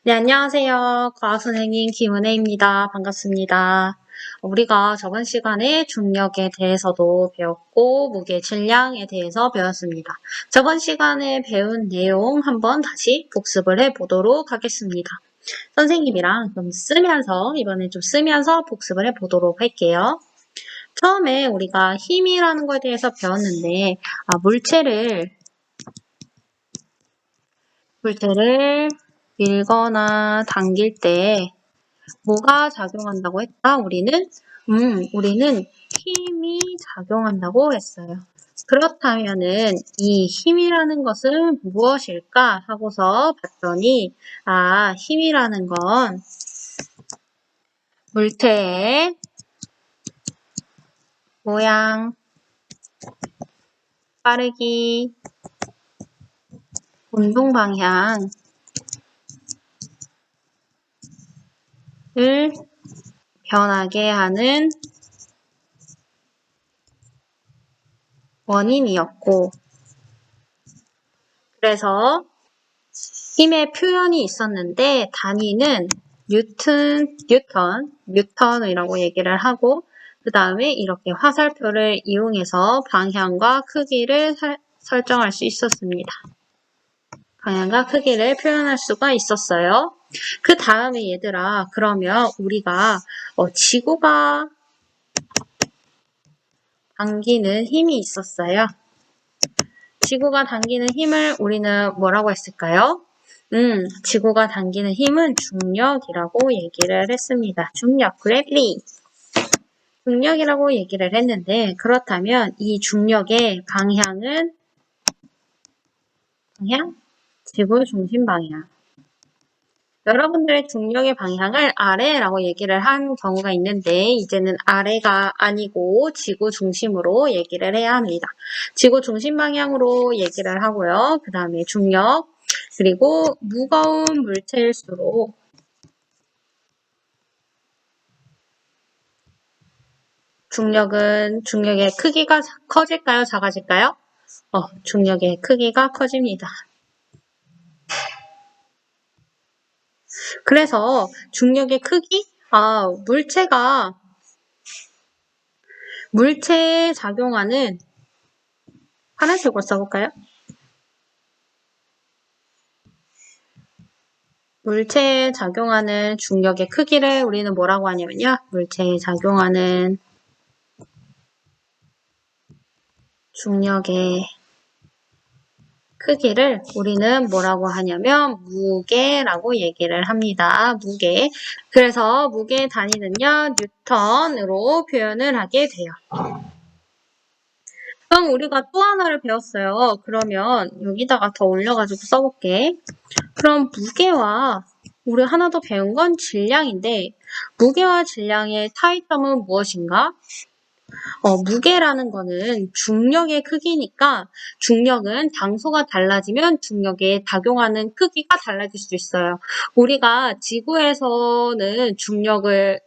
네, 안녕하세요. 과학선생님 김은혜입니다. 반갑습니다. 우리가 저번 시간에 중력에 대해서도 배웠고, 무게 질량에 대해서 배웠습니다. 저번 시간에 배운 내용 한번 다시 복습을 해보도록 하겠습니다. 선생님이랑 이번에 좀 쓰면서 복습을 해보도록 할게요. 처음에 우리가 힘이라는 것에 대해서 배웠는데, 물체를 밀거나 당길 때 뭐가 작용한다고 했다? 우리는 힘이 작용한다고 했어요. 그렇다면은 이 힘이라는 것은 무엇일까 하고서 봤더니 힘이라는 건 물체의 모양, 빠르기, 운동 방향을 변하게 하는 원인이었고, 그래서 힘의 표현이 있었는데 단위는 뉴턴이라고 얘기를 하고, 그 다음에 이렇게 화살표를 이용해서 방향과 크기를 설정할 수 있었습니다. 방향과 크기를 표현할 수가 있었어요. 그 다음에 얘들아, 그러면 우리가 지구가 당기는 힘이 있었어요. 지구가 당기는 힘을 우리는 뭐라고 했을까요? 지구가 당기는 힘은 중력이라고 얘기를 했습니다. 중력, 그래비티. 중력이라고 얘기를 했는데, 그렇다면 이 중력의 방향은 지구 중심 방향. 여러분들의 중력의 방향을 아래라고 얘기를 한 경우가 있는데, 이제는 아래가 아니고 지구 중심으로 얘기를 해야 합니다. 지구 중심 방향으로 얘기를 하고요. 그 다음에 중력, 그리고 무거운 물체일수록 중력의 크기가 커질까요? 작아질까요? 중력의 크기가 커집니다. 그래서 중력의 크기? 물체에 작용하는, 파란색으로 써볼까요? 물체에 작용하는 중력의 크기를 우리는 뭐라고 하냐면요. 물체에 작용하는 중력의 크기를 우리는 뭐라고 하냐면 무게라고 얘기를 합니다. 무게. 그래서 무게의 단위는요. 뉴턴으로 표현을 하게 돼요. 그럼 우리가 또 하나를 배웠어요. 그러면 여기다가 더 올려가지고 써볼게. 그럼 무게와 우리 하나 더 배운 건 질량인데 무게와 질량의 차이점은 무엇인가? 무게라는 거는 중력의 크기니까 중력은 장소가 달라지면 중력에 작용하는 크기가 달라질 수 있어요. 우리가 지구에서 받는 중력의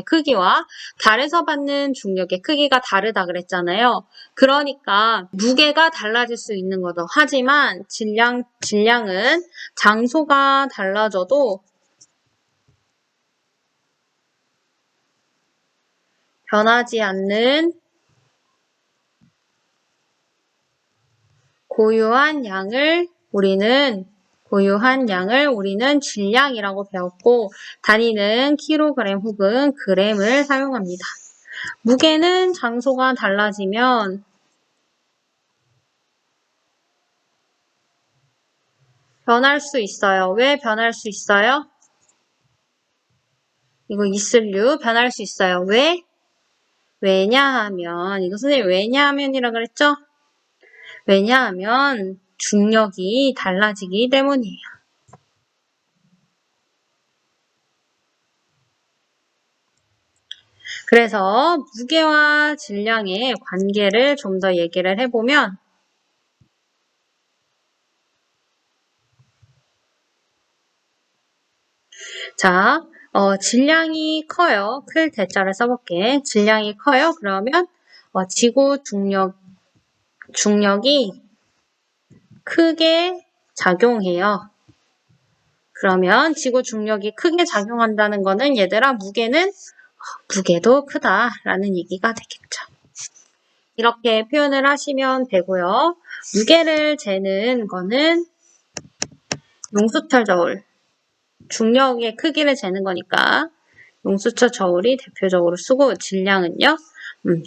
크기와 달에서 받는 중력의 크기가 다르다 그랬잖아요. 그러니까 무게가 달라질 수 있는 거죠. 하지만 질량은 장소가 달라져도 변하지 않는 고유한 양을 우리는 질량이라고 배웠고, 단위는 킬로그램 혹은 그램을 사용합니다. 무게는 장소가 달라지면 변할 수 있어요. 왜 변할 수 있어요? 이거 있을류 변할 수 있어요. 왜? 왜냐하면, 이거 선생님 왜냐하면이라 그랬죠? 왜냐하면 중력이 달라지기 때문이에요. 그래서 무게와 질량의 관계를 좀 더 얘기를 해보면 자, 질량이 커요. 클 대자를 써볼게. 질량이 커요. 그러면 지구 중력이 크게 작용해요. 그러면 지구 중력이 크게 작용한다는 거는 얘들아 무게도 크다라는 얘기가 되겠죠. 이렇게 표현을 하시면 되고요. 무게를 재는 거는 용수철 저울, 중력의 크기를 재는 거니까 용수철 저울이 대표적으로 쓰고 질량은요,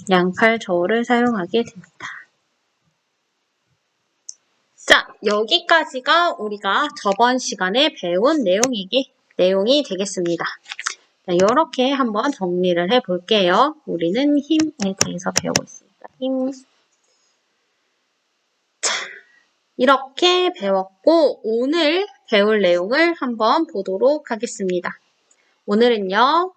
양팔 저울을 사용하게 됩니다. 자, 여기까지가 우리가 저번 시간에 배운 내용이 되겠습니다. 자, 이렇게 한번 정리를 해볼게요. 우리는 힘에 대해서 배우고 있습니다. 힘. 자, 이렇게 배웠고 오늘 배울 내용을 한번 보도록 하겠습니다. 오늘은요.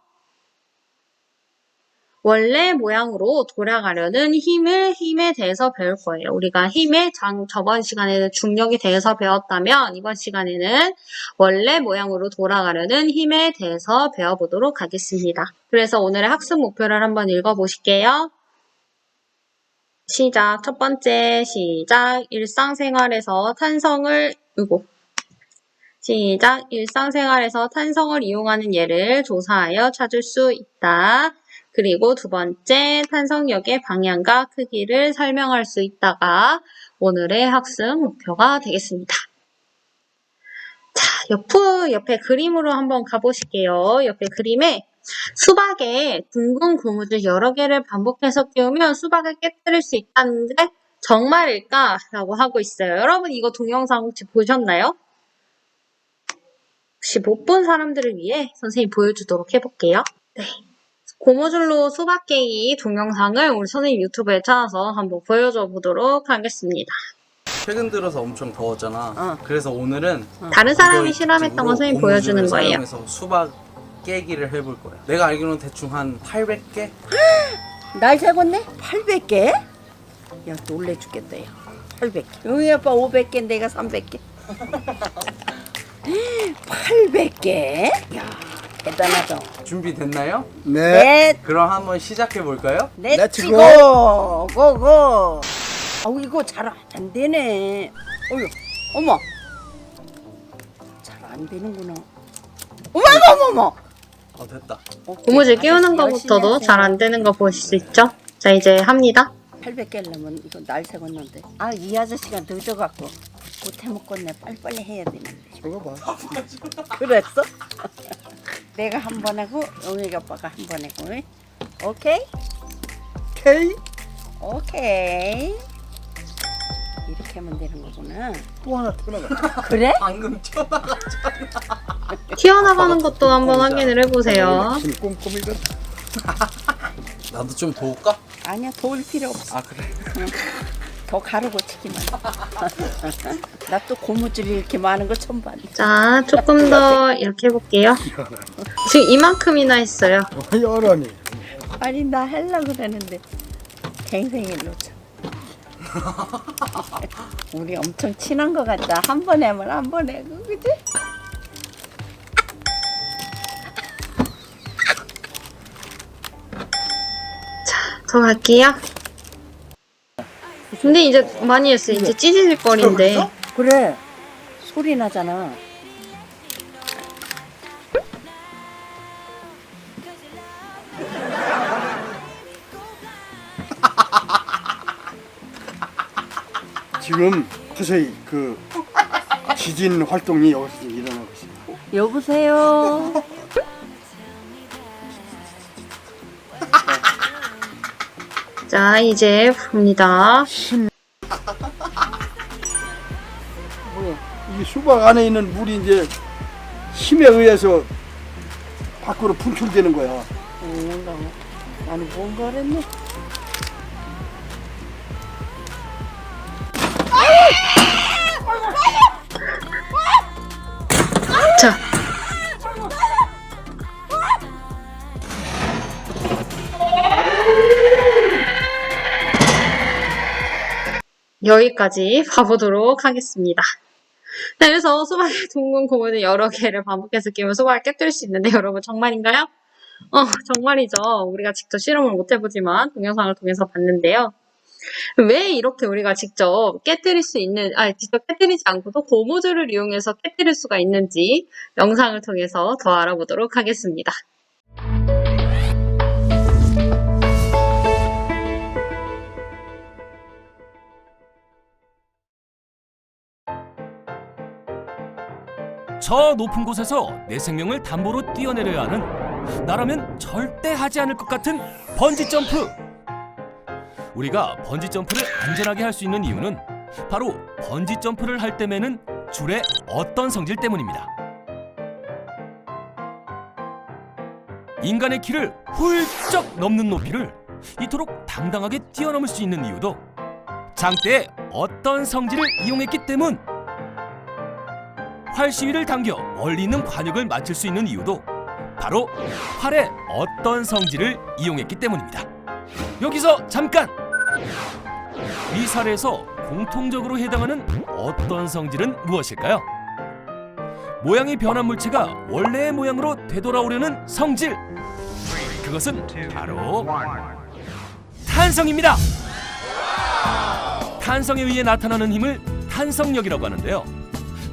원래 모양으로 돌아가려는 힘에 대해서 배울 거예요. 우리가 저번 시간에는 중력에 대해서 배웠다면 이번 시간에는 원래 모양으로 돌아가려는 힘에 대해서 배워보도록 하겠습니다. 그래서 오늘의 학습 목표를 한번 읽어보실게요. 시작. 첫 번째 시작. 일상생활에서 탄성을 이용하는 예를 조사하여 찾을 수 있다. 그리고 두 번째, 탄성력의 방향과 크기를 설명할 수 있다가 오늘의 학습 목표가 되겠습니다. 자, 옆에 그림으로 한번 가보실게요. 옆에 그림에 수박에 둥근 고무줄 여러 개를 반복해서 끼우면 수박을 깨뜨릴 수 있다는데 정말일까? 라고 하고 있어요. 여러분 이거 동영상 혹시 보셨나요? 혹시 못 본 사람들을 위해 선생님이 보여주도록 해볼게요. 네. 고무줄로 수박 깨기 동영상을 우리 선생님 유튜브에 찾아서 한번 보여줘 보도록 하겠습니다. 최근 들어서 엄청 더웠잖아. 그래서 오늘은 다른 사람이 실험했던 거 선생님 보여주는 거예요. 사용해서 수박 깨기를 해볼 거야. 내가 알기로는 대충 한 800개? 날 세웠네? 800개? 야 놀래 죽겠다 야 800개 용희 아빠 500개 내가 300개 800개? 야 대단하죠. 준비됐나요? 네. 그럼 한번 시작해 볼까요? 렛츠고 고고. 아우 이거 잘 안 되네. 어휴 어머 잘 안 되는구나. 어머 됐다. 고무줄 끼우는 것부터도 잘 안 되는 거 보실 수 있죠? 자, 이제 합니다. 800개 하려면 이거 날 세웠는데 아 이 아저씨가 늦어갖고 못해 먹겠네. 빨리빨리 해야 되는데. 저거 봐. 그랬어? 내가 한 번 하고 용희 아빠가 한 번 하고. 오케이? K? 오케이. 이렇게 하면 되는 거구나. 또 하나 튀어나가. 그래? 방금 튀어나갔잖아. 튀어나가는 것도 한번 확인을 해보세요. 힘 꼼꼼히거든. 나도 좀 도울까? 아니야 도울 필요 없어. 아 그래? 더 가르고 치기만. 나 또 고무줄이 이렇게 많은 거 처음 봤네. 자, 조금 더 이렇게 해볼게요. 지금 이만큼이나 했어요. 여러니. 아니 나 하려고 그러는데 갱생이 놓쳐. 우리 엄청 친한 것 같다. 한 번 하면 한 번 해. 그지? 더 갈게요. 근데 이제 많이 했어요. 이제 찢어질 거리인데. 그래. 소리 나잖아. 지금 서서히 그 지진 활동이 여기서 일어나고 있습니다. 여보세요. 자, 이제 봅니다. 뭐야? 이 수박 안에 있는 물이 이제 힘에 의해서 밖으로 분출되는 거야. 나는 뭔가 그랬네. 자. 여기까지 봐보도록 하겠습니다. 네, 그래서 수박에 둥근 고무줄 여러 개를 반복해서 끼우면 수박을 깨뜨릴 수 있는데 여러분 정말인가요? 정말이죠. 우리가 직접 실험을 못 해보지만 동영상을 통해서 봤는데요. 왜 이렇게 우리가 직접 깨뜨릴 수 있는, 직접 깨뜨리지 않고도 고무줄을 이용해서 깨뜨릴 수가 있는지 영상을 통해서 더 알아보도록 하겠습니다. 저 높은 곳에서 내 생명을 담보로 뛰어내려야 하는, 나라면 절대 하지 않을 것 같은 번지 점프. 우리가 번지 점프를 안전하게 할 수 있는 이유는 바로 번지 점프를 할 때 매는 줄의 어떤 성질 때문입니다. 인간의 키를 훌쩍 넘는 높이를 이토록 당당하게 뛰어넘을 수 있는 이유도 장대의 어떤 성질을 이용했기 때문. 활 시위를 당겨 멀리 있는 관역을 맞출 수 있는 이유도 바로 활의 어떤 성질을 이용했기 때문입니다. 여기서 잠깐! 이 사례에서 공통적으로 해당하는 어떤 성질은 무엇일까요? 모양이 변한 물체가 원래의 모양으로 되돌아오려는 성질, 그것은 바로 탄성입니다. 탄성에 의해 나타나는 힘을 탄성력이라고 하는데요,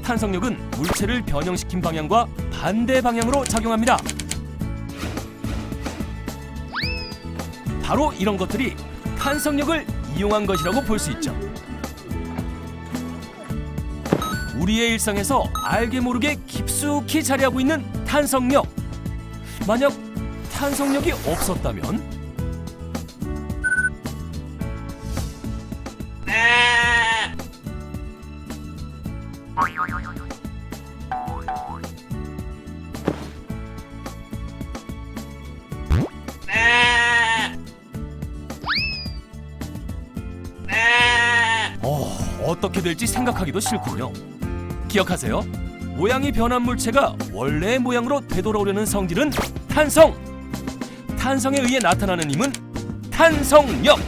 탄성력은 물체를 변형시킨 방향과 반대 방향으로 작용합니다. 바로 이런 것들이 탄성력을 이용한 것이라고 볼 수 있죠. 우리의 일상에서 알게 모르게 깊숙이 자리하고 있는 탄성력. 만약 탄성력이 없었다면 어떻게 될지 생각하기도 싫군요. 기억하세요. 모양이 변한 물체가 원래의 모양으로 되돌아오려는 성질은 탄성. 탄성에 의해 나타나는 힘은 탄성력.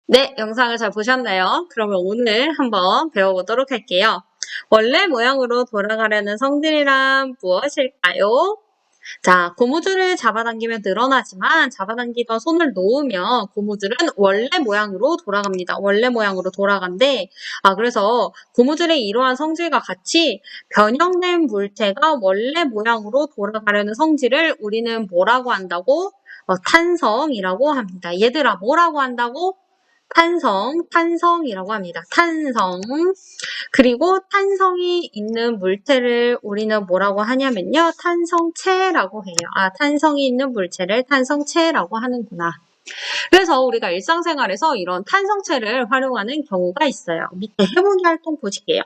네, 영상을 잘 보셨나요? 그러면 오늘 한번 배워보도록 할게요. 원래 모양으로 돌아가려는 성질이란 무엇일까요? 자, 고무줄을 잡아당기면 늘어나지만 잡아당기던 손을 놓으면 고무줄은 원래 모양으로 돌아갑니다. 원래 모양으로 돌아간대. 그래서 고무줄의 이러한 성질과 같이 변형된 물체가 원래 모양으로 돌아가려는 성질을 우리는 뭐라고 한다고? 탄성이라고 합니다. 얘들아, 뭐라고 한다고? 탄성이라고 합니다. 탄성. 그리고 탄성이 있는 물체를 우리는 뭐라고 하냐면요, 탄성체라고 해요. 탄성이 있는 물체를 탄성체라고 하는구나. 그래서 우리가 일상생활에서 이런 탄성체를 활용하는 경우가 있어요. 밑에 해보기 활동 보실게요.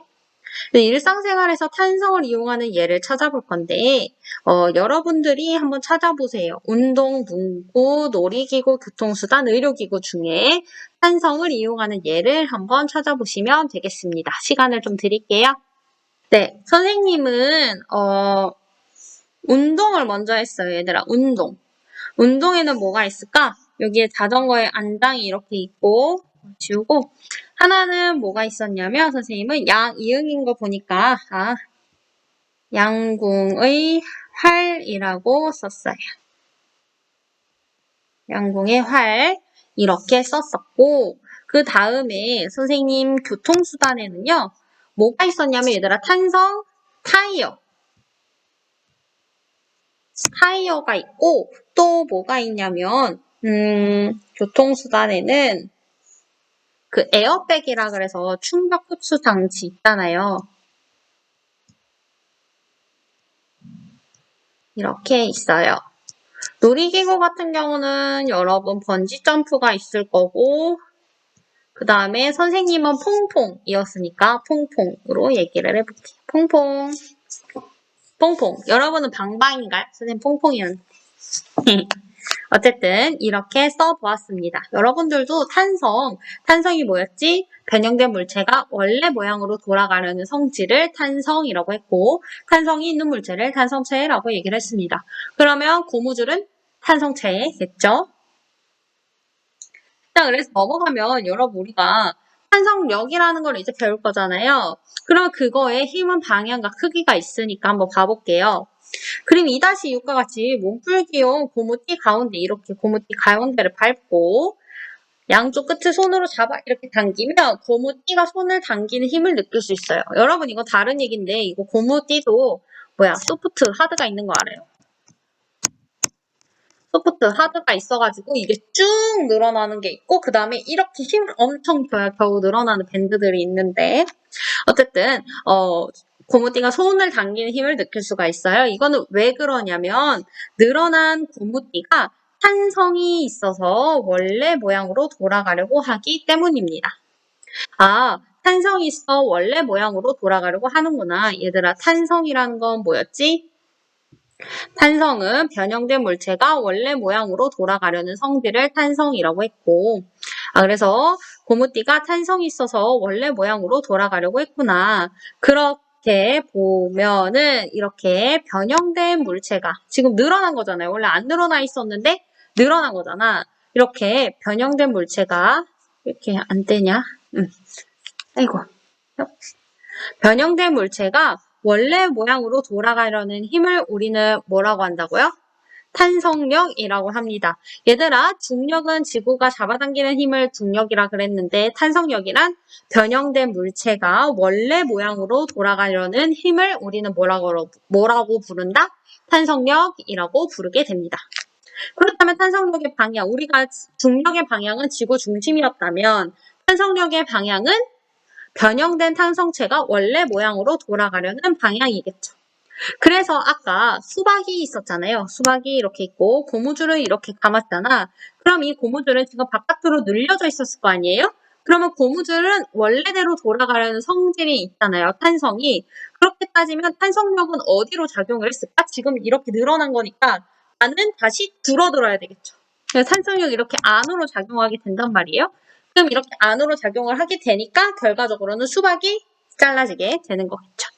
일상생활에서 탄성을 이용하는 예를 찾아볼 건데, 여러분들이 한번 찾아보세요. 운동, 문구, 놀이기구, 교통수단, 의료기구 중에 탄성을 이용하는 예를 한번 찾아보시면 되겠습니다. 시간을 좀 드릴게요. 네, 선생님은 운동을 먼저 했어요. 얘들아, 운동. 운동에는 뭐가 있을까? 여기에 자전거의 안장이 이렇게 있고, 지우고, 하나는 뭐가 있었냐면 선생님은 이응인 거 보니까 양궁의 활이라고 썼어요. 양궁의 활 이렇게 썼었고, 그 다음에 선생님 교통수단에는요, 뭐가 있었냐면 얘들아, 탄성 타이어가 있고, 또 뭐가 있냐면 교통수단에는 그 에어백이라 그래서 충격 흡수 장치 있잖아요. 이렇게 있어요. 놀이기구 같은 경우는 여러분 번지 점프가 있을 거고, 그 다음에 선생님은 퐁퐁이었으니까 퐁퐁으로 얘기를 해볼게요. 퐁퐁. 여러분은 방방인가요? 선생님 퐁퐁이었는데. 어쨌든 이렇게 써보았습니다. 여러분들도 탄성이 뭐였지? 변형된 물체가 원래 모양으로 돌아가려는 성질을 탄성이라고 했고, 탄성이 있는 물체를 탄성체라고 얘기를 했습니다. 그러면 고무줄은 탄성체겠죠? 자, 그래서 넘어가면 여러분 우리가 탄성력이라는 걸 이제 배울 거잖아요. 그럼 그거의 힘은 방향과 크기가 있으니까 한번 봐볼게요. 그림 2-6과 같이 몸풀기용 고무띠 가운데 이렇게 고무띠 가운데를 밟고 양쪽 끝을 손으로 잡아 이렇게 당기면 고무띠가 손을 당기는 힘을 느낄 수 있어요. 여러분 이거 다른 얘기인데 이거 고무띠도 소프트 하드가 있는 거 알아요? 소프트 하드가 있어가지고 이게 쭉 늘어나는 게 있고 그 다음에 이렇게 힘을 엄청 줘야 겨우 늘어나는 밴드들이 있는데 어쨌든 고무띠가 손을 당기는 힘을 느낄 수가 있어요. 이거는 왜 그러냐면 늘어난 고무띠가 탄성이 있어서 원래 모양으로 돌아가려고 하기 때문입니다. 아, 탄성이 있어 원래 모양으로 돌아가려고 하는구나. 얘들아, 탄성이라는 건 뭐였지? 탄성은 변형된 물체가 원래 모양으로 돌아가려는 성질을 탄성이라고 했고, 그래서 고무띠가 탄성이 있어서 원래 모양으로 돌아가려고 했구나. 그렇게 보면은 이렇게 변형된 물체가 지금 늘어난 거잖아요. 원래 안 늘어나 있었는데 늘어난 거잖아. 이렇게 변형된 물체가 이렇게 안 떼냐? 아이고. 변형된 물체가 원래 모양으로 돌아가려는 힘을 우리는 뭐라고 한다고요? 탄성력이라고 합니다. 얘들아, 중력은 지구가 잡아당기는 힘을 중력이라 그랬는데 탄성력이란 변형된 물체가 원래 모양으로 돌아가려는 힘을 우리는 뭐라고 부른다? 탄성력이라고 부르게 됩니다. 그렇다면 탄성력의 방향, 우리가 중력의 방향은 지구 중심이었다면 탄성력의 방향은 변형된 탄성체가 원래 모양으로 돌아가려는 방향이겠죠. 그래서 아까 수박이 있었잖아요. 수박이 이렇게 있고 고무줄을 이렇게 감았잖아. 그럼 이 고무줄은 지금 바깥으로 늘려져 있었을 거 아니에요? 그러면 고무줄은 원래대로 돌아가려는 성질이 있잖아요. 탄성이. 그렇게 따지면 탄성력은 어디로 작용을 했을까? 지금 이렇게 늘어난 거니까 안은 다시 줄어들어야 되겠죠. 그래서 탄성력이 이렇게 안으로 작용하게 된단 말이에요. 그럼 이렇게 안으로 작용을 하게 되니까 결과적으로는 수박이 잘라지게 되는 거겠죠.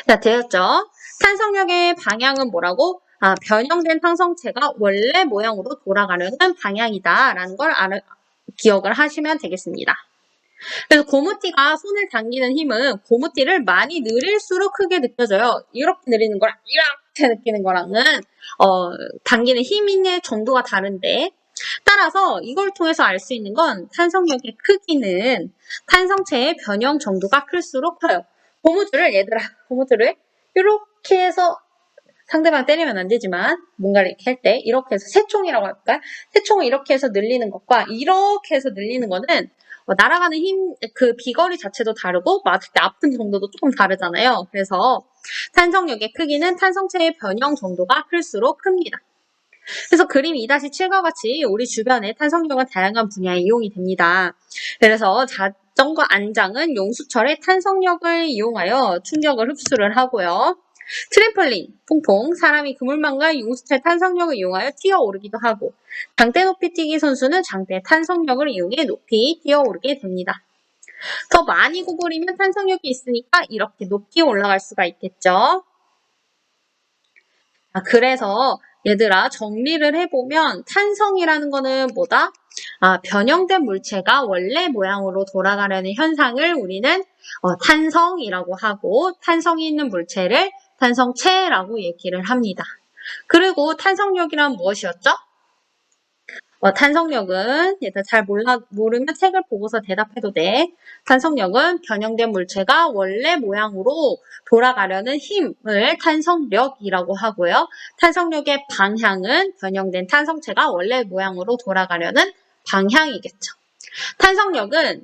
자, 되었죠? 탄성력의 방향은 뭐라고? 변형된 탄성체가 원래 모양으로 돌아가려는 방향이다라는 걸 기억을 하시면 되겠습니다. 그래서 고무띠가 손을 당기는 힘은 고무띠를 많이 늘릴수록 크게 느껴져요. 이렇게 늘리는 거랑 이렇게 느끼는 거랑은 당기는 힘의 정도가 다른데 따라서 이걸 통해서 알 수 있는 건 탄성력의 크기는 탄성체의 변형 정도가 클수록 커요. 고무줄을 이렇게 해서 상대방 때리면 안 되지만 뭔가를 이렇게 할 때 이렇게 해서 새총이라고 할까? 새총을 이렇게 해서 늘리는 것과 이렇게 해서 늘리는 거는 날아가는 힘, 그 비거리 자체도 다르고 맞을 때 아픈 정도도 조금 다르잖아요. 그래서 탄성력의 크기는 탄성체의 변형 정도가 클수록 큽니다. 그래서 그림 2-7과 같이 우리 주변에 탄성력은 다양한 분야에 이용이 됩니다. 그래서 자전거 안장은 용수철의 탄성력을 이용하여 충격을 흡수를 하고요. 트램펄린, 퐁퐁, 사람이 그물망과 용수철 탄성력을 이용하여 뛰어오르기도 하고 장대 높이 뛰기 선수는 장대 탄성력을 이용해 높이 뛰어오르게 됩니다. 더 많이 구부리면 탄성력이 있으니까 이렇게 높이 올라갈 수가 있겠죠. 그래서 얘들아 정리를 해보면 탄성이라는 거는 뭐다? 변형된 물체가 원래 모양으로 돌아가려는 현상을 우리는 탄성이라고 하고 탄성이 있는 물체를 탄성체라고 얘기를 합니다. 그리고 탄성력이란 무엇이었죠? 탄성력은 얘들 잘 모르면 책을 보고서 대답해도 돼. 탄성력은 변형된 물체가 원래 모양으로 돌아가려는 힘을 탄성력이라고 하고요. 탄성력의 방향은 변형된 탄성체가 원래 모양으로 돌아가려는 방향이겠죠. 탄성력의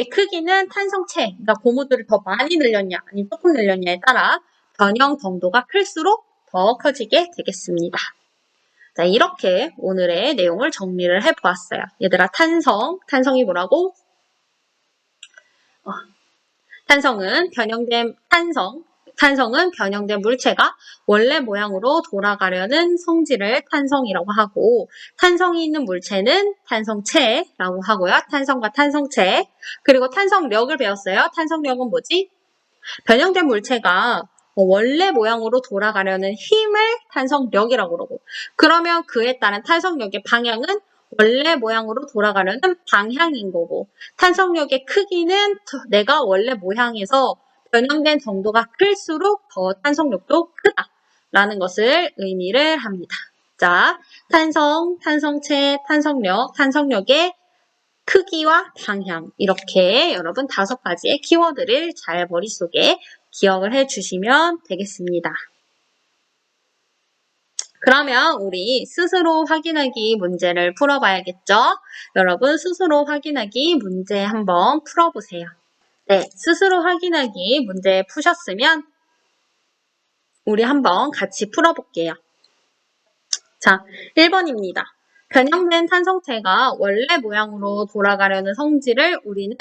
크기는 탄성체, 그러니까 고무줄을 더 많이 늘렸냐 아니면 조금 늘렸냐에 따라 변형 정도가 클수록 더 커지게 되겠습니다. 자, 이렇게 오늘의 내용을 정리를 해보았어요. 얘들아, 탄성이 뭐라고? 탄성은 변형된 물체가 원래 모양으로 돌아가려는 성질을 탄성이라고 하고 탄성이 있는 물체는 탄성체라고 하고요. 탄성과 탄성체. 그리고 탄성력을 배웠어요. 탄성력은 뭐지? 변형된 물체가 원래 모양으로 돌아가려는 힘을 탄성력이라고 그러고 그러면 그에 따른 탄성력의 방향은 원래 모양으로 돌아가려는 방향인 거고 탄성력의 크기는 내가 원래 모양에서 변형된 정도가 클수록 더 탄성력도 크다라는 것을 의미를 합니다. 자, 탄성, 탄성체, 탄성력, 탄성력의 크기와 방향 이렇게 여러분 5가지의 키워드를 잘 머릿속에 기억을 해주시면 되겠습니다. 그러면 우리 스스로 확인하기 문제를 풀어봐야겠죠? 여러분 스스로 확인하기 문제 한번 풀어보세요. 네, 스스로 확인하기 문제 푸셨으면 우리 한번 같이 풀어볼게요. 자, 1번입니다. 변형된 탄성체가 원래 모양으로 돌아가려는 성질을 우리는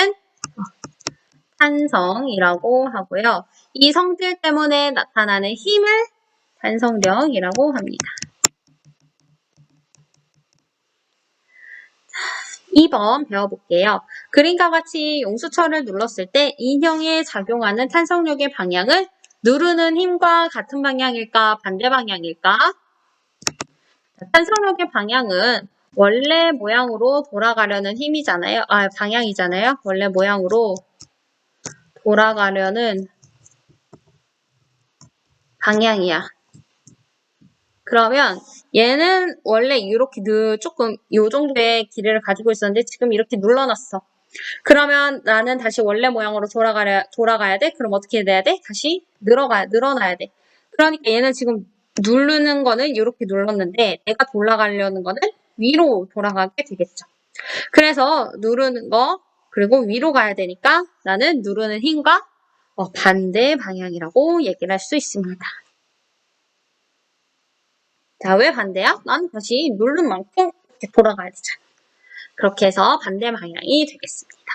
탄성이라고 하고요. 이 성질 때문에 나타나는 힘을 탄성력이라고 합니다. 2번 배워볼게요. 그림과 같이 용수철을 눌렀을 때 인형에 작용하는 탄성력의 방향은 누르는 힘과 같은 방향일까 반대 방향일까? 탄성력의 방향은 원래 모양으로 돌아가려는 힘이잖아요. 방향이잖아요. 원래 모양으로 돌아가려는 방향이야. 그러면 얘는 원래 이렇게 조금 이 정도의 길이를 가지고 있었는데 지금 이렇게 눌러놨어. 그러면 나는 다시 원래 모양으로 돌아가야 돼? 그럼 어떻게 돼야 돼? 다시 늘어나야 돼. 그러니까 얘는 지금 누르는 거는 이렇게 눌렀는데 내가 돌아가려는 거는 위로 돌아가게 되겠죠. 그래서 누르는 거 그리고 위로 가야 되니까 나는 누르는 힘과 반대 방향이라고 얘기를 할 수 있습니다. 자, 왜 반대야? 난 다시 누른 만큼 이렇게 돌아가야 되잖아. 그렇게 해서 반대 방향이 되겠습니다.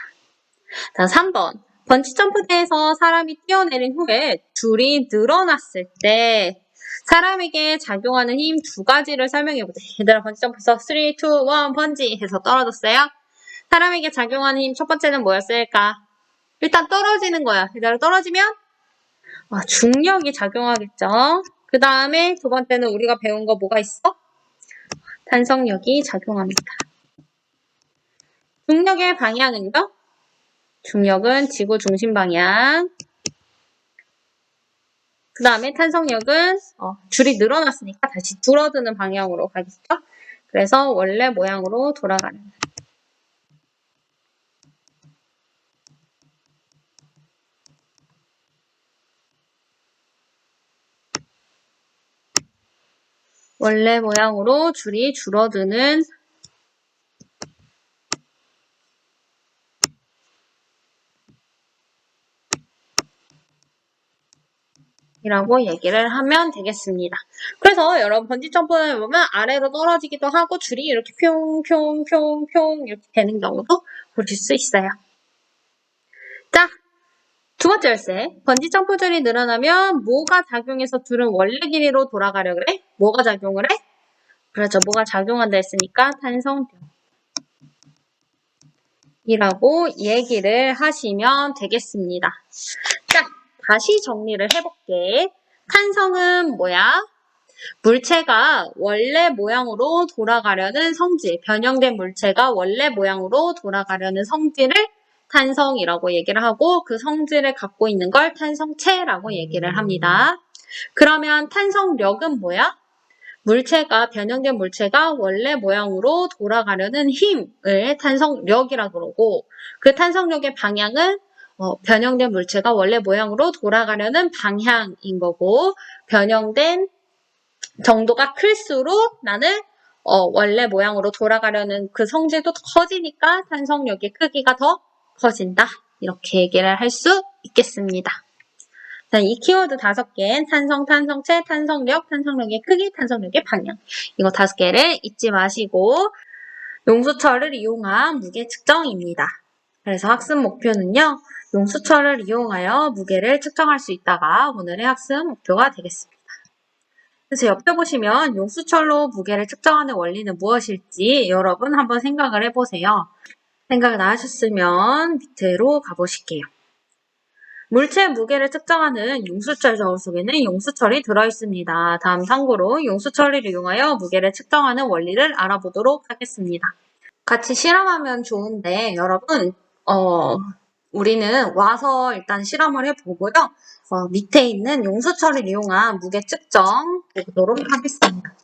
자, 3번. 번지점프대에서 사람이 뛰어내린 후에 줄이 늘어났을 때 사람에게 작용하는 힘 2가지를 설명해보자. 얘들아, 번지점프에서 3, 2, 1, 번지 해서 떨어졌어요. 사람에게 작용하는 힘 첫 번째는 뭐였을까? 일단 떨어지는 거야. 얘들아, 떨어지면 중력이 작용하겠죠. 그 다음에 2번째는 우리가 배운 거 뭐가 있어? 탄성력이 작용합니다. 중력의 방향은요? 중력은 지구 중심 방향. 그 다음에 탄성력은 줄이 늘어났으니까 다시 줄어드는 방향으로 가겠죠? 그래서 원래 모양으로 돌아가는. 원래 모양으로 줄이 줄어드는 이라고 얘기를 하면 되겠습니다. 그래서 여러분 번지점프를 보면 아래로 떨어지기도 하고 줄이 이렇게 평평평평 이렇게 되는 경우도 보실 수 있어요. 자, 2번째 열쇠. 번지점프 줄이 늘어나면 뭐가 작용해서 줄은 원래 길이로 돌아가려 그래? 뭐가 작용을 해? 그렇죠. 뭐가 작용한다 했으니까 탄성력. 이라고 얘기를 하시면 되겠습니다. 자, 다시 정리를 해볼게. 탄성은 뭐야? 물체가 원래 모양으로 돌아가려는 성질, 변형된 물체가 원래 모양으로 돌아가려는 성질을 탄성이라고 얘기를 하고 그 성질을 갖고 있는 걸 탄성체라고 얘기를 합니다. 그러면 탄성력은 뭐야? 변형된 물체가 원래 모양으로 돌아가려는 힘을 탄성력이라고 그러고 그 탄성력의 방향은 변형된 물체가 원래 모양으로 돌아가려는 방향인 거고 변형된 정도가 클수록 나는 원래 모양으로 돌아가려는 그 성질도 더 커지니까 탄성력의 크기가 더 커진다. 이렇게 얘기를 할 수 있겠습니다. 자, 이 키워드 5개, 탄성, 탄성체, 탄성력, 탄성력의 크기, 탄성력의 방향. 이거 5개를 잊지 마시고 용수철을 이용한 무게 측정입니다. 그래서 학습 목표는요. 용수철을 이용하여 무게를 측정할 수 있다가 오늘의 학습 목표가 되겠습니다. 그래서 옆에 보시면 용수철로 무게를 측정하는 원리는 무엇일지 여러분 한번 생각을 해보세요. 생각을 다 하셨으면 밑으로 가보실게요. 물체 무게를 측정하는 용수철 저울 속에는 용수철이 들어있습니다. 다음 참고로 용수철을 이용하여 무게를 측정하는 원리를 알아보도록 하겠습니다. 같이 실험하면 좋은데 여러분 우리는 와서 일단 실험을 해보고요. 밑에 있는 용수철을 이용한 무게 측정 보도록 하겠습니다.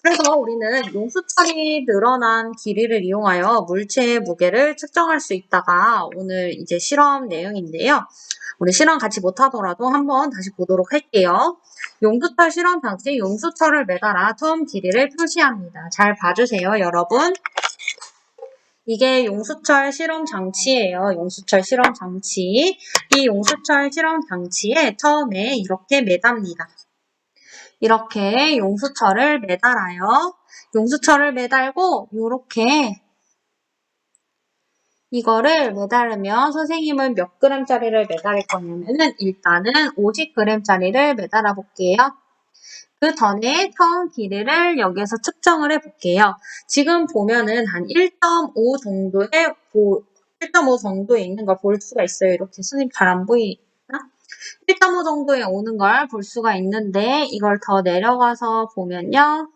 그래서 우리는 용수철이 늘어난 길이를 이용하여 물체의 무게를 측정할 수 있다가 오늘 이제 실험 내용인데요. 우리 실험 같이 못하더라도 한번 다시 보도록 할게요. 용수철 실험 장치, 용수철을 매달아 처음 길이를 표시합니다. 잘 봐주세요, 여러분. 이게 용수철 실험 장치예요. 용수철 실험 장치. 이 용수철 실험 장치에 처음에 이렇게 매답니다. 이렇게 용수철을 매달아요. 용수철을 매달고 이렇게 이거를 매달으면 선생님은 몇 g짜리를 매달을 거냐면은 일단은 50g짜리를 매달아 볼게요. 그 전에 처음 길이를 여기에서 측정을 해볼게요. 지금 보면은 한 1.5 정도에 있는 걸 볼 수가 있어요. 이렇게 선생님 잘 안 보이나? 1.5 정도에 오는 걸 볼 수가 있는데 이걸 더 내려가서 보면요.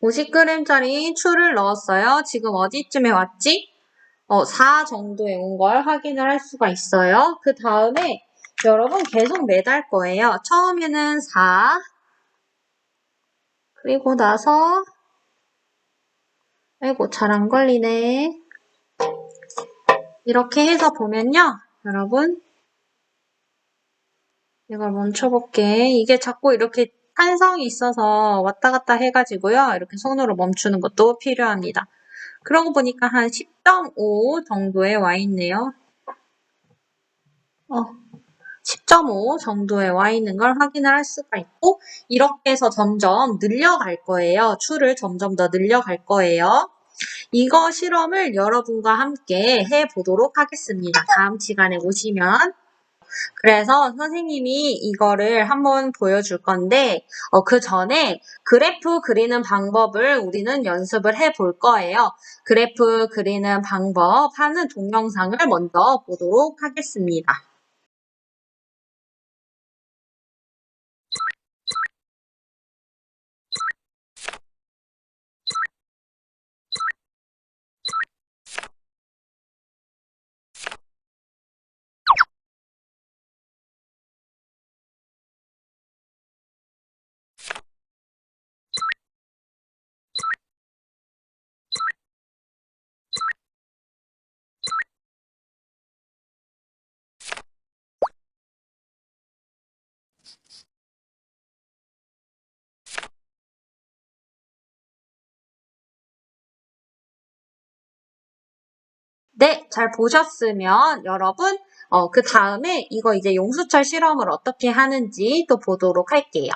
50g짜리 추를 넣었어요. 지금 어디쯤에 왔지? 4 정도에 온 걸 확인을 할 수가 있어요. 그 다음에 여러분 계속 매달 거예요. 처음에는 4, 그리고 나서 아이고 잘 안 걸리네. 이렇게 해서 보면요. 여러분 이걸 멈춰볼게. 이게 자꾸 이렇게 탄성이 있어서 왔다 갔다 해가지고요. 이렇게 손으로 멈추는 것도 필요합니다. 그러고 보니까 한 10.5 정도에 와 있네요. 10.5 정도에 와 있는 걸 확인을 할 수가 있고 이렇게 해서 점점 늘려갈 거예요. 추를 점점 더 늘려갈 거예요. 이거 실험을 여러분과 함께 해보도록 하겠습니다. 다음 시간에 오시면. 그래서 선생님이 이거를 한번 보여줄 건데 그 전에 그래프 그리는 방법을 우리는 연습을 해볼 거예요. 그래프 그리는 방법 하는 동영상을 먼저 보도록 하겠습니다. 네, 잘 보셨으면 여러분 그 다음에 이거 이제 용수철 실험을 어떻게 하는지 또 보도록 할게요.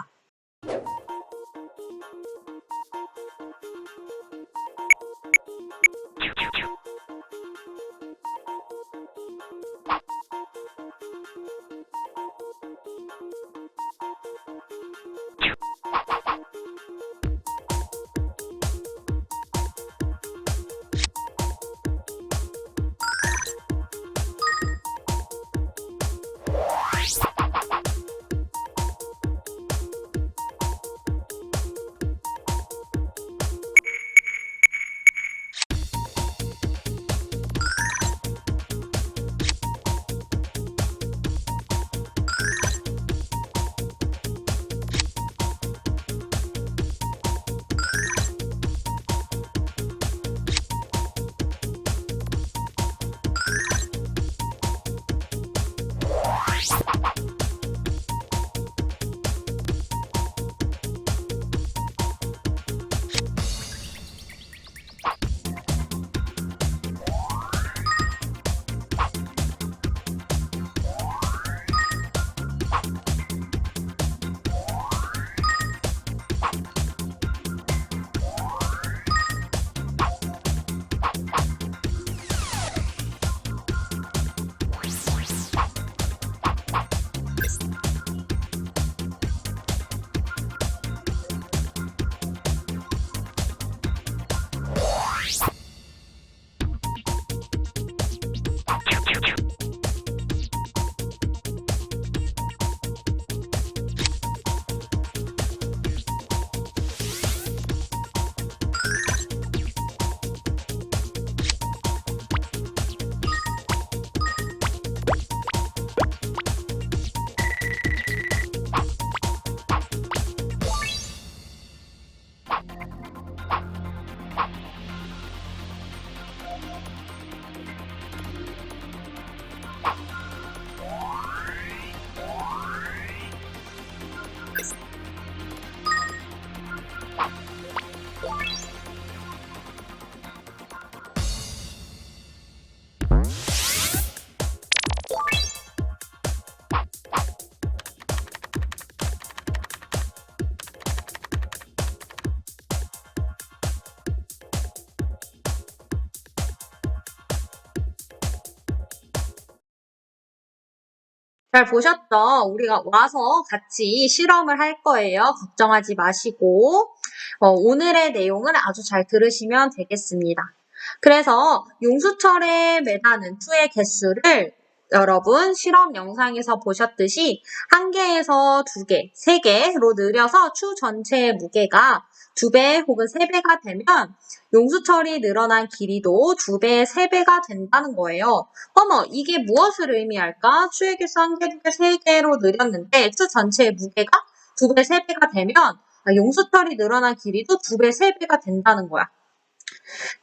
잘 보셨죠? 우리가 와서 같이 실험을 할 거예요. 걱정하지 마시고 오늘의 내용을 아주 잘 들으시면 되겠습니다. 그래서 용수철에 매다는 추의 개수를 여러분 실험 영상에서 보셨듯이 1개에서 2개, 3개로 늘려서 추 전체의 무게가 2배 혹은 3배가 되면 용수철이 늘어난 길이도 2배, 3배가 된다는 거예요. 어머, 이게 무엇을 의미할까? 추의 개수 1개, 2개, 3개로 늘렸는데 추 전체의 무게가 2배, 3배가 되면 용수철이 늘어난 길이도 2배, 3배가 된다는 거야.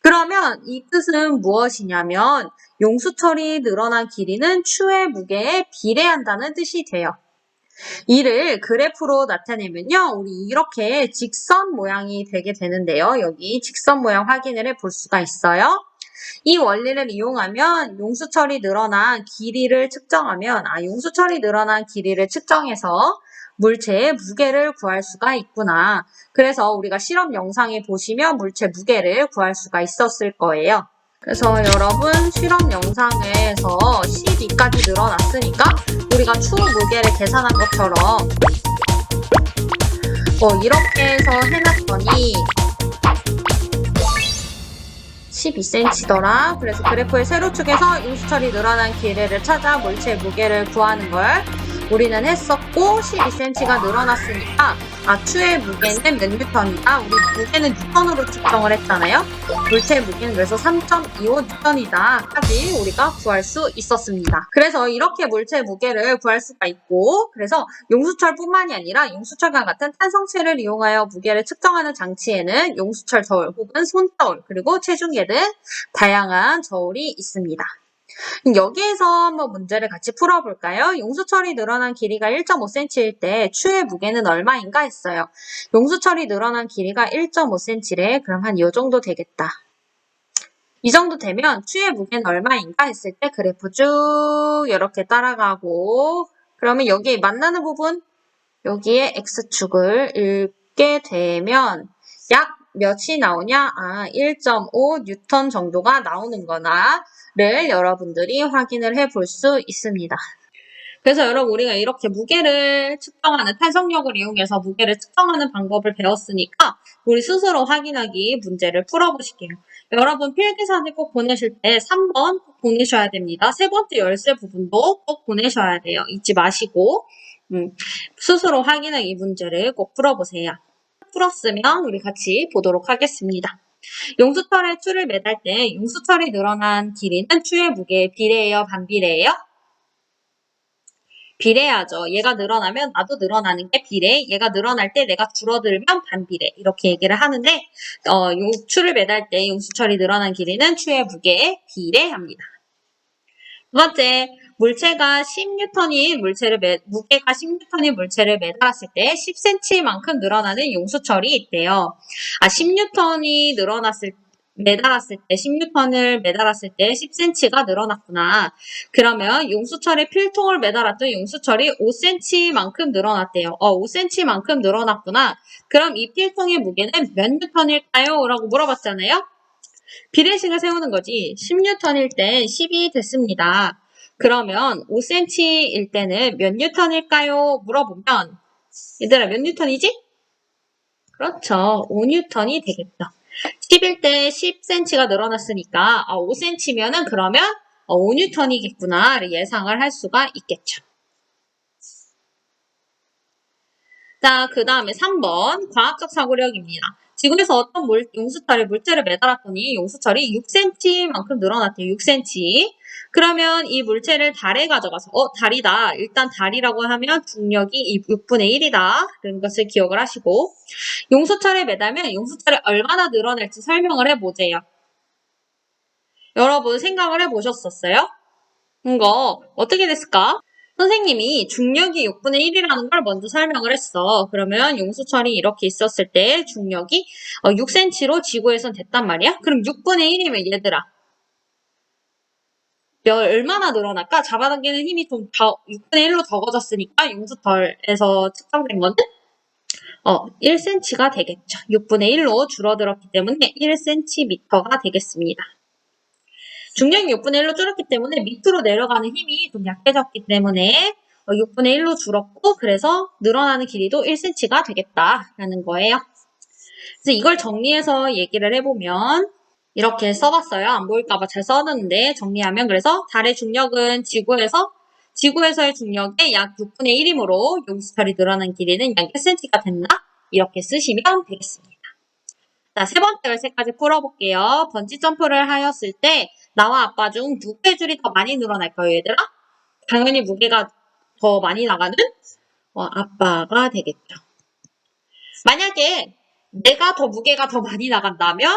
그러면 이 뜻은 무엇이냐면 용수철이 늘어난 길이는 추의 무게에 비례한다는 뜻이 돼요. 이를 그래프로 나타내면요. 우리 이렇게 직선 모양이 되게 되는데요. 여기 직선 모양 확인을 해볼 수가 있어요. 이 원리를 이용하면 용수철이 늘어난 길이를 측정하면 용수철이 늘어난 길이를 측정해서 물체의 무게를 구할 수가 있구나. 그래서 우리가 실험 영상에 보시면 물체 무게를 구할 수가 있었을 거예요. 그래서 여러분 실험 영상에서 12까지 늘어났으니까 우리가 추 무게를 계산한 것처럼 이렇게 해서 해놨더니 12cm더라. 그래서 그래프의 세로축에서 용수철이 늘어난 길이를 찾아 물체의 무게를 구하는 걸 우리는 했었고 12cm가 늘어났으니까 추의 무게는 몇 뉴턴이다. 우리 무게는 뉴턴으로 측정을 했잖아요. 물체의 무게는 그래서 3.25 뉴턴이다까지 우리가 구할 수 있었습니다. 그래서 이렇게 물체의 무게를 구할 수가 있고 그래서 용수철뿐만이 아니라 용수철과 같은 탄성체를 이용하여 무게를 측정하는 장치에는 용수철 저울 혹은 손저울 그리고 체중계 등 다양한 저울이 있습니다. 여기에서 한번 문제를 같이 풀어볼까요? 용수철이 늘어난 길이가 1.5cm일 때 추의 무게는 얼마인가 했어요. 용수철이 늘어난 길이가 1.5cm래. 그럼 한 이 정도 되겠다. 이 정도 되면 추의 무게는 얼마인가 했을 때 그래프 쭉 이렇게 따라가고 그러면 여기 만나는 부분 여기에 X축을 읽게 되면 약 몇이 나오냐? 1.5 뉴턴 정도가 나오는 거나를 여러분들이 확인을 해볼 수 있습니다. 그래서 여러분 우리가 이렇게 무게를 측정하는 탄성력을 이용해서 무게를 측정하는 방법을 배웠으니까 우리 스스로 확인하기 문제를 풀어보실게요. 여러분 필기사진 꼭 보내실 때 3번 꼭 보내셔야 됩니다. 세 번째 열쇠 부분도 꼭 보내셔야 돼요. 잊지 마시고 스스로 확인하기 문제를 꼭 풀어보세요. 풀었으면 우리 같이 보도록 하겠습니다. 용수철에 추를 매달 때 용수철이 늘어난 길이는 추의 무게에 비례해요? 반비례해요? 비례하죠. 얘가 늘어나면 나도 늘어나는 게 비례. 얘가 늘어날 때 내가 줄어들면 반비례. 이렇게 얘기를 하는데 추를 매달 때 용수철이 늘어난 길이는 추의 무게에 비례합니다. 두 번째, 물체가 10N인 무게가 10N인 물체를 매달았을 때 10cm만큼 늘어나는 용수철이 있대요. 10N이 매달았을 때 10N을 매달았을 때 10cm가 늘어났구나. 그러면 용수철에 필통을 매달았던 용수철이 5cm만큼 늘어났대요. 5cm만큼 늘어났구나. 그럼 이 필통의 무게는 몇 뉴턴일까요? 라고 물어봤잖아요. 비례식을 세우는 거지. 10N일 땐 10이 됐습니다. 그러면 5cm일 때는 몇 뉴턴일까요? 물어보면 얘들아 몇 뉴턴이지? 그렇죠. 5뉴턴이 되겠죠. 10일 때 10cm가 늘어났으니까 5cm면은 그러면 5뉴턴이겠구나를 예상을 할 수가 있겠죠. 자, 그 다음에 3번 과학적 사고력입니다. 지구에서 어떤 물체를 매달았더니 용수철이 6cm만큼 늘어났대요. 6cm. 그러면 이 물체를 달에 가져가서 달이다. 일단 달이라고 하면 중력이 6분의 1이다. 그런 것을 기억을 하시고 용수철에 매달면 용수철이 얼마나 늘어날지 설명을 해보세요. 여러분 생각을 해보셨었어요? 이거 어떻게 됐을까? 선생님이 중력이 6분의 1이라는 걸 먼저 설명을 했어. 그러면 용수철이 이렇게 있었을 때 중력이 6cm로 지구에선 됐단 말이야? 그럼 6분의 1이면 얘들아 얼마나 늘어날까? 잡아당기는 힘이 좀 6분의 1로 적어졌으니까 용수철에서 측정된 거는 1cm가 되겠죠. 6분의 1로 줄어들었기 때문에 1cm가 되겠습니다. 중력이 6분의 1로 줄었기 때문에 밑으로 내려가는 힘이 좀 약해졌기 때문에 6분의 1로 줄었고 그래서 늘어나는 길이도 1cm가 되겠다라는 거예요. 그래서 이걸 정리해서 얘기를 해보면 이렇게 써봤어요. 안 보일까봐 잘 써놨는데 정리하면 그래서 달의 중력은 지구에서의 중력의 약 6분의 1이므로 여기서 별이 늘어난 길이는 약 1cm가 된다. 이렇게 쓰시면 되겠습니다. 자, 세 번째 열쇠까지 풀어볼게요. 번지 점프를 하였을 때 나와 아빠 중 누구의 줄이 더 많이 늘어날까요, 얘들아? 당연히 무게가 더 많이 나가는 아빠가 되겠죠. 만약에 내가 무게가 더 많이 나간다면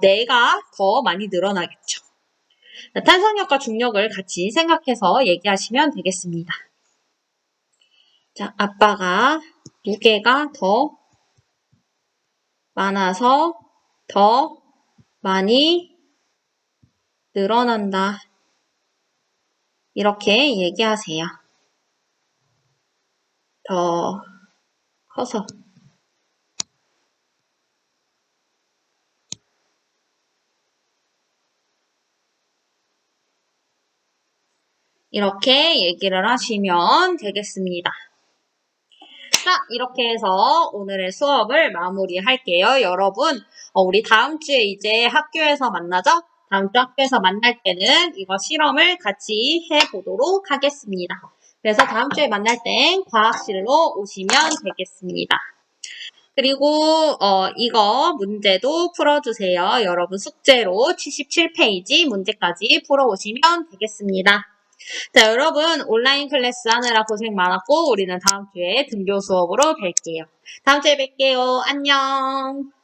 내가 더 많이 늘어나겠죠. 탄성력과 중력을 같이 생각해서 얘기하시면 되겠습니다. 자, 아빠가 무게가 더 많아서 더 많이 늘어난다. 이렇게 얘기하세요. 더 커서. 이렇게 얘기를 하시면 되겠습니다. 자, 이렇게 해서 오늘의 수업을 마무리할게요. 여러분, 우리 다음 주에 이제 학교에서 만나죠? 다음 주 학교에서 만날 때는 이거 실험을 같이 해보도록 하겠습니다. 그래서 다음 주에 만날 땐 과학실로 오시면 되겠습니다. 그리고 이거 문제도 풀어주세요. 여러분 숙제로 77페이지 문제까지 풀어오시면 되겠습니다. 자, 여러분 온라인 클래스 하느라 고생 많았고 우리는 다음 주에 등교 수업으로 뵐게요. 다음 주에 뵐게요. 안녕.